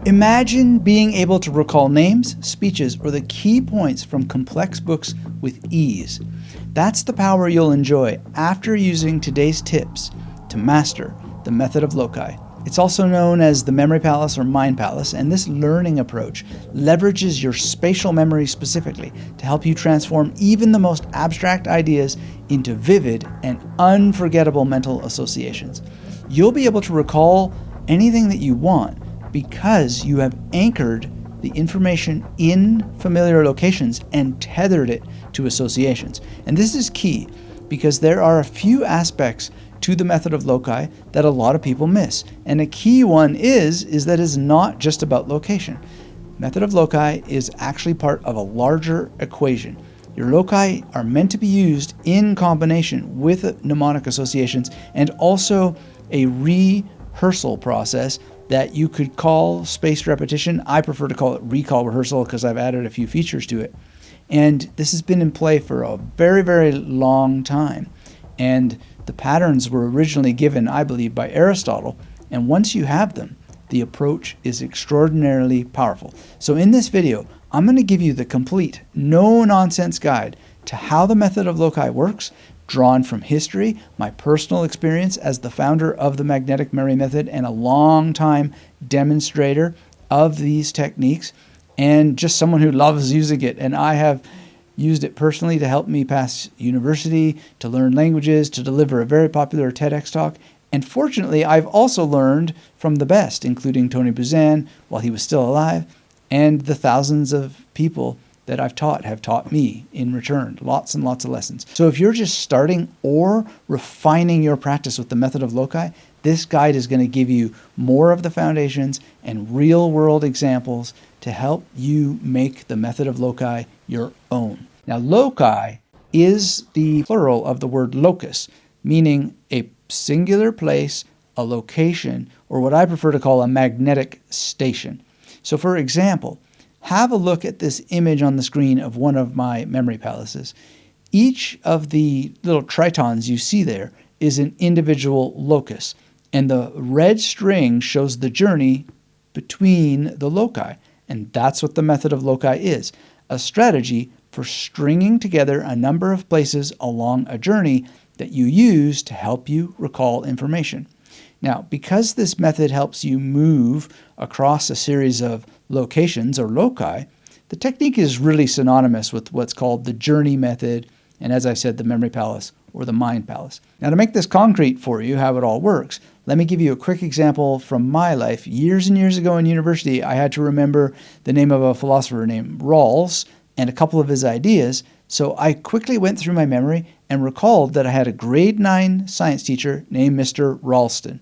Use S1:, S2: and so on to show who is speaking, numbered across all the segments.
S1: Imagine being able to recall names, speeches, or the key points from complex books with ease. That's the power you'll enjoy after using today's tips to master the Method of Loci. It's also known as the Memory Palace or Mind Palace, and this learning approach leverages your spatial memory specifically to help you transform even the most abstract ideas into vivid and unforgettable mental associations. You'll be able to recall anything that you want because you have anchored the information in familiar locations and tethered it to associations. And this is key because there are a few aspects to the Method of Loci that a lot of people miss. And a key one is that it's not just about location. Method of Loci is actually part of a larger equation. Your loci are meant to be used in combination with mnemonic associations and also a rehearsal process that you could call spaced repetition. I prefer to call it recall rehearsal because I've added a few features to it. And this has been in play for a very, very long time. And the patterns were originally given, I believe, by Aristotle. And once you have them, the approach is extraordinarily powerful. So in this video, I'm going to give you the complete, no-nonsense guide to how the Method of Loci works, drawn from history, my personal experience as the founder of the magnetic memory method and a long-time demonstrator of these techniques, and just someone who loves using it. And I have used it personally to help me pass university, to learn languages, to deliver a very popular TEDx talk. And fortunately, I've also learned from the best, including Tony Buzan while he was still alive, and the thousands of people that I've taught have taught me in return. Lots and lots of lessons. So if you're just starting or refining your practice with the Method of Loci, this guide is going to give you more of the foundations and real-world examples to help you make the Method of Loci your own. Now, loci is the plural of the word locus, meaning a singular place, a location, or what I prefer to call a magnetic station. So for example, have a look at this image on the screen of one of my memory palaces. Each of the little tritons you see there is an individual locus, and the red string shows the journey between the loci, and that's what the Method of Loci is, a strategy for stringing together a number of places along a journey that you use to help you recall information. Now, because this method helps you move across a series of locations or loci, the technique is really synonymous with what's called the journey method, and as I said, the memory palace or the mind palace. Now, to make this concrete for you, how it all works, let me give you a quick example from my life. Years and years ago in university, I had to remember the name of a philosopher named Rawls and a couple of his ideas, so I quickly went through my memory and recalled that I had a grade 9 science teacher named Mr. Ralston.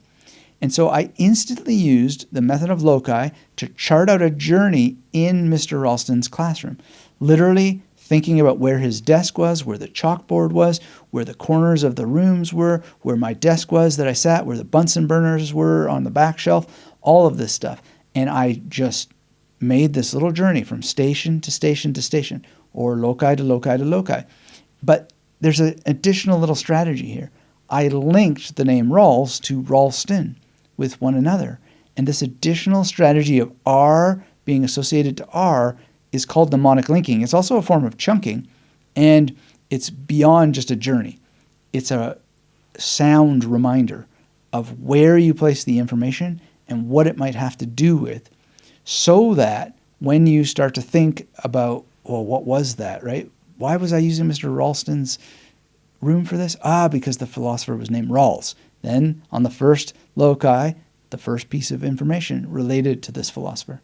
S1: And so I instantly used the Method of Loci to chart out a journey in Mr. Ralston's classroom, literally thinking about where his desk was, where the chalkboard was, where the corners of the rooms were, where my desk was that I sat, where the Bunsen burners were on the back shelf, all of this stuff. And I just made this little journey from station to station to station, or loci to loci to loci. But there's an additional little strategy here. I linked the name Rawls to Ralston with one another. And this additional strategy of R being associated to R is called mnemonic linking. It's also a form of chunking, and it's beyond just a journey. It's a sound reminder of where you place the information and what it might have to do with, so that when you start to think about, well, what was that, right? Why was I using Mr. Ralston's room for this? Because the philosopher was named Rawls. Then on the first loci, the first piece of information related to this philosopher.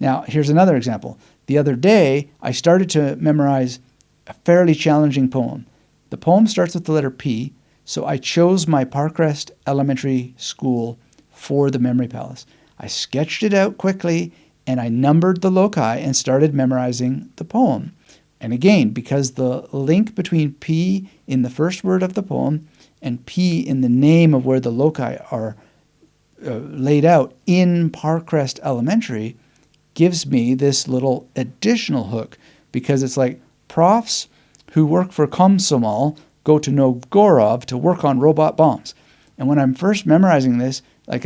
S1: Now, here's another example. The other day, I started to memorize a fairly challenging poem. The poem starts with the letter P, so I chose my Parkrest Elementary School for the Memory Palace. I sketched it out quickly, and I numbered the loci and started memorizing the poem. And again, because the link between P in the first word of the poem and P in the name of where the loci are laid out in Parkrest Elementary gives me this little additional hook, because it's like profs who work for Komsomol go to Novgorod to work on robot bombs. And when I'm first memorizing this, it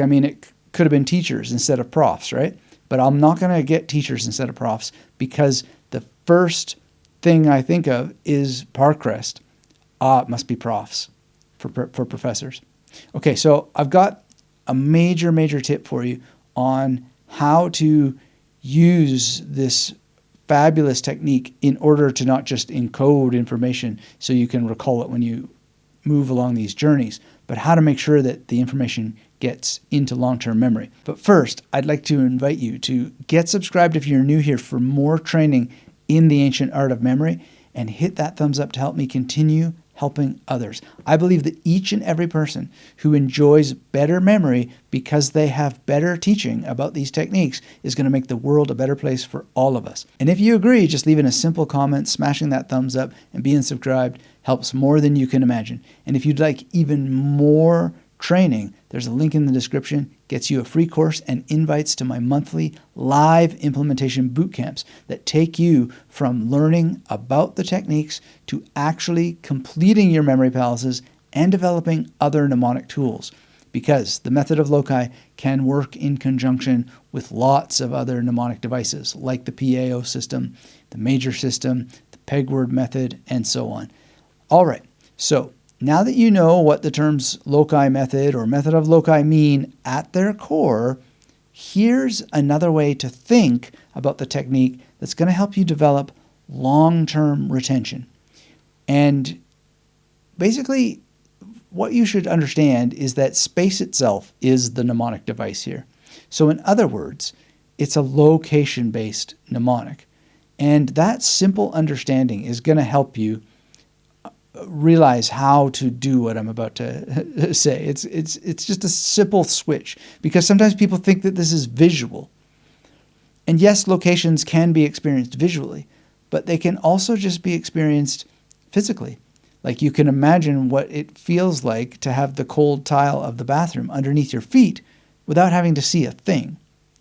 S1: could have been teachers instead of profs, right? but I'm not going to get teachers instead of profs, because the first thing I think of is Parcrest. It must be profs for professors. Okay, so I've got a major tip for you on how to use this fabulous technique in order to not just encode information so you can recall it when you move along these journeys, but how to make sure that the information gets into long-term memory. But first, I'd like to invite you to get subscribed if you're new here for more training in the ancient art of memory, and hit that thumbs up to help me continue helping others. I believe that each and every person who enjoys better memory because they have better teaching about these techniques is going to make the world a better place for all of us. And if you agree, just leaving a simple comment, smashing that thumbs up, and being subscribed helps more than you can imagine. And if you'd like even more training, there's a link in the description, gets you a free course and invites to my monthly live implementation boot camps that take you from learning about the techniques to actually completing your memory palaces and developing other mnemonic tools. Because the method of Loci can work in conjunction with lots of other mnemonic devices like the PAO system, the major system, the peg word method, and so on. All right, so now that you know what the terms loci method or method of loci mean at their core, here's another way to think about the technique that's going to help you develop long-term retention. And basically, what you should understand is that space itself is the mnemonic device here. So in other words, it's a location-based mnemonic. And that simple understanding is going to help you realize how to do what I'm about to say. It's just a simple switch, because sometimes people think that this is visual. And yes, locations can be experienced visually, but they can also just be experienced physically. Like you can imagine what it feels like to have the cold tile of the bathroom underneath your feet without having to see a thing,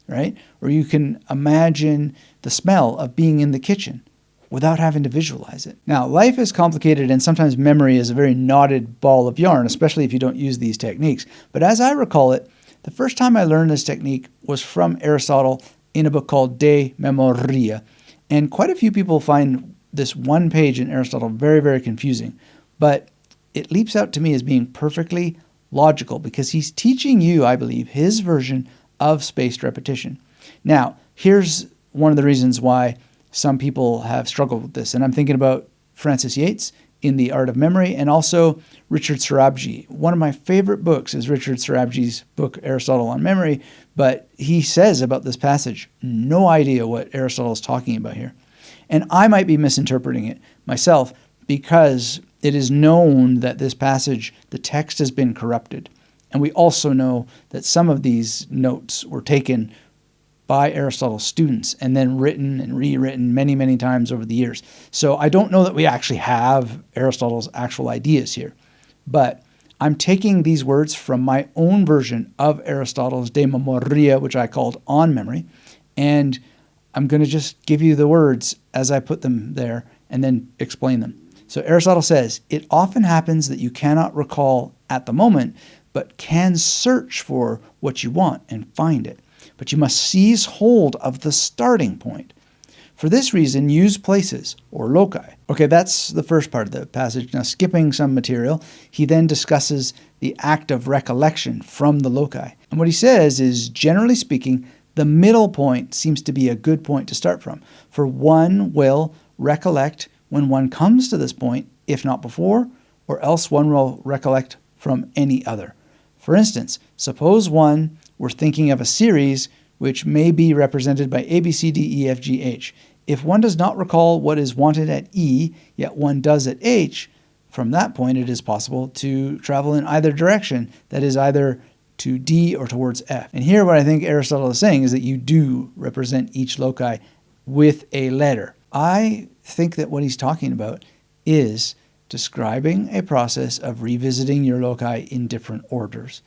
S1: right? Or you can imagine the smell of being in the kitchen without having to visualize it. Now, life is complicated, and sometimes memory is a very knotted ball of yarn, especially if you don't use these techniques. But as I recall it, the first time I learned this technique was from Aristotle in a book called De Memoria. And quite a few people find this one page in Aristotle very confusing. But it leaps out to me as being perfectly logical, because he's teaching you, I believe, his version of spaced repetition. Now, here's one of the reasons why some people have struggled with this. And I'm thinking about Francis Yates in The Art of Memory, and also Richard Sorabji. One of my favorite books is Richard Sorabji's book, Aristotle on Memory, but he says about this passage, no idea what Aristotle is talking about here. And I might be misinterpreting it myself, because it is known that this passage, the text has been corrupted. And we also know that some of these notes were taken by Aristotle's students and then written and rewritten many times over the years. So I don't know that we actually have Aristotle's actual ideas here, but I'm taking these words from my own version of Aristotle's De Memoria, which I called On Memory, and I'm going to just give you the words as I put them there and then explain them. So Aristotle says, it often happens that you cannot recall at the moment, but can search for what you want and find it. But you must seize hold of the starting point. For this reason, use places, or loci. Okay, that's the first part of the passage. Now, skipping some material, he then discusses the act of recollection from the loci. And what he says is, generally speaking, the middle point seems to be a good point to start from. For one will recollect when one comes to this point, if not before, or else one will recollect from any other. For instance, suppose one were thinking of a series which may be represented by A, B, C, D, E, F, G, H. If one does not recall what is wanted at E, yet one does at H, from that point it is possible to travel in either direction, that is either to D or towards F. And here what I think Aristotle is saying is that you do represent each loci with a letter. I think that what he's talking about is describing a process of revisiting your loci in different orders.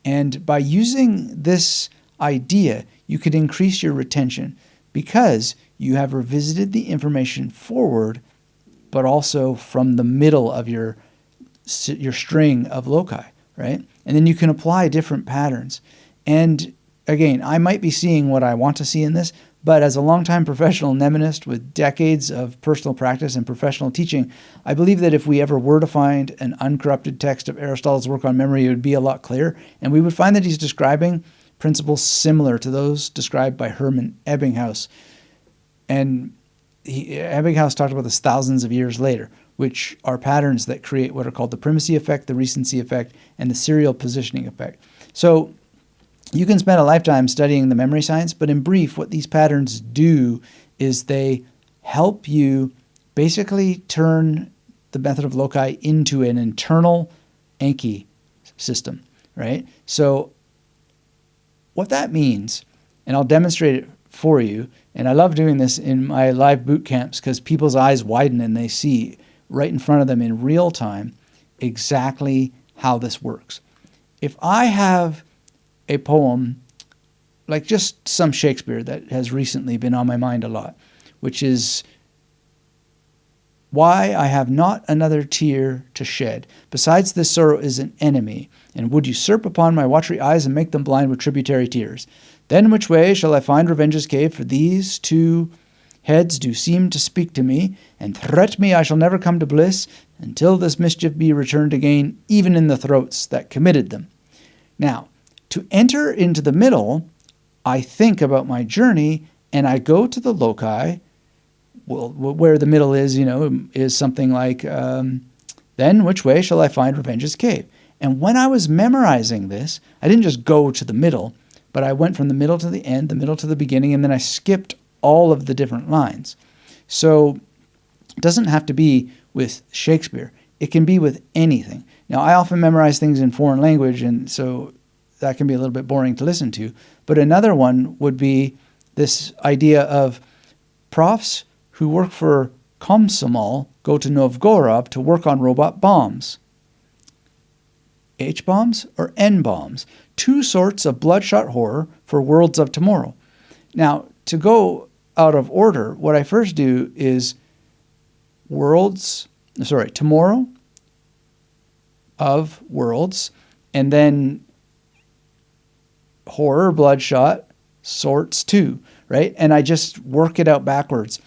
S1: And by using this idea, you could increase your retention because you have revisited the information forward, but also from the middle of your string of loci, right? And then you can apply different patterns. And again, I might be seeing what I want to see in this, but as a longtime professional mnemonist with decades of personal practice and professional teaching, I believe that if we ever were to find an uncorrupted text of Aristotle's work on memory, it would be a lot clearer, and we would find that he's describing principles similar to those described by Hermann Ebbinghaus. And Ebbinghaus talked about this thousands of years later, which are patterns that create what are called the primacy effect, the recency effect, and the serial positioning effect. So you can spend a lifetime studying the memory science, but in brief, what these patterns do is they help you basically turn the method of loci into an internal Anki system, right? So what that means, and I'll demonstrate it for you, and I love doing this in my live boot camps because people's eyes widen and they see right in front of them in real time exactly how this works. If I have a poem, like just some Shakespeare that has recently been on my mind a lot, which is, "Why I have not another tear to shed. Besides this sorrow is an enemy, and would usurp upon my watery eyes and make them blind with tributary tears. Then which way shall I find revenge's cave? For these two heads do seem to speak to me, and threat me I shall never come to bliss, until this mischief be returned again, even in the throats that committed them." Now, to enter into the middle, I think about my journey, and I go to the loci, well, where the middle is, is something like, "Then which way shall I find revenge's cave?" And when I was memorizing this, I didn't just go to the middle, but I went from the middle to the end, the middle to the beginning, and then I skipped all of the different lines. So it doesn't have to be with Shakespeare. It can be with anything. Now, I often memorize things in foreign language, and so that can be a little bit boring to listen to. But another one would be this idea of profs who work for Komsomol go to Novgorod to work on robot bombs. H-bombs or N-bombs? Two sorts of bloodshot horror for worlds of tomorrow. Now, to go out of order, what I first do is tomorrow of worlds, and then horror, bloodshot, sorts too, right? And I just work it out backwards.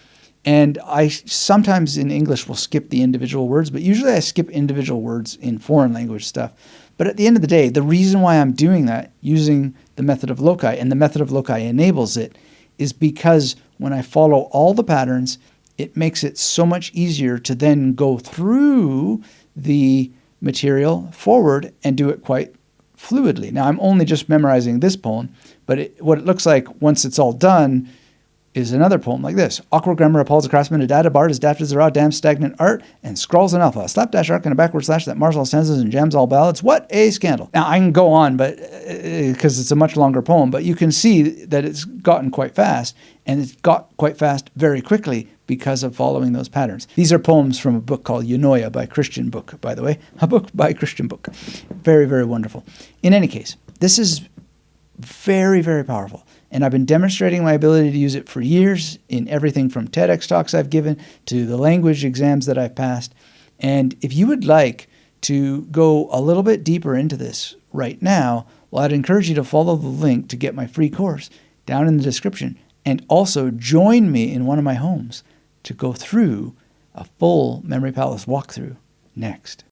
S1: And I sometimes in English will skip the individual words, but usually I skip individual words in foreign language stuff. But at the end of the day, the reason why I'm doing that using the method of loci, and the method of loci enables it, is because when I follow all the patterns, it makes it so much easier to then go through the material forward and do it quite fluidly. Now, I'm only just memorizing this poem, but what it looks like once it's all done is another poem like this. "Awkward grammar appalls a craftsman, a data bard is daft as a raw, damn stagnant art, and scrawls an alpha, a slapdash arc and a backward slash that mars all stanzas and jams all ballads. What a scandal." Now, I can go on, but because it's a much longer poem, but you can see that it's gotten quite fast, and it's got quite fast very quickly because of following those patterns. These are poems from a book called Eunoia by Christian Book, by the way. A book by Christian Book. Very, very wonderful. In any case, this is very, very powerful. And I've been demonstrating my ability to use it for years in everything from TEDx talks I've given to the language exams that I've passed. And if you would like to go a little bit deeper into this right now, well, I'd encourage you to follow the link to get my free course down in the description. And also join me in one of my homes to go through a full Memory Palace walkthrough next.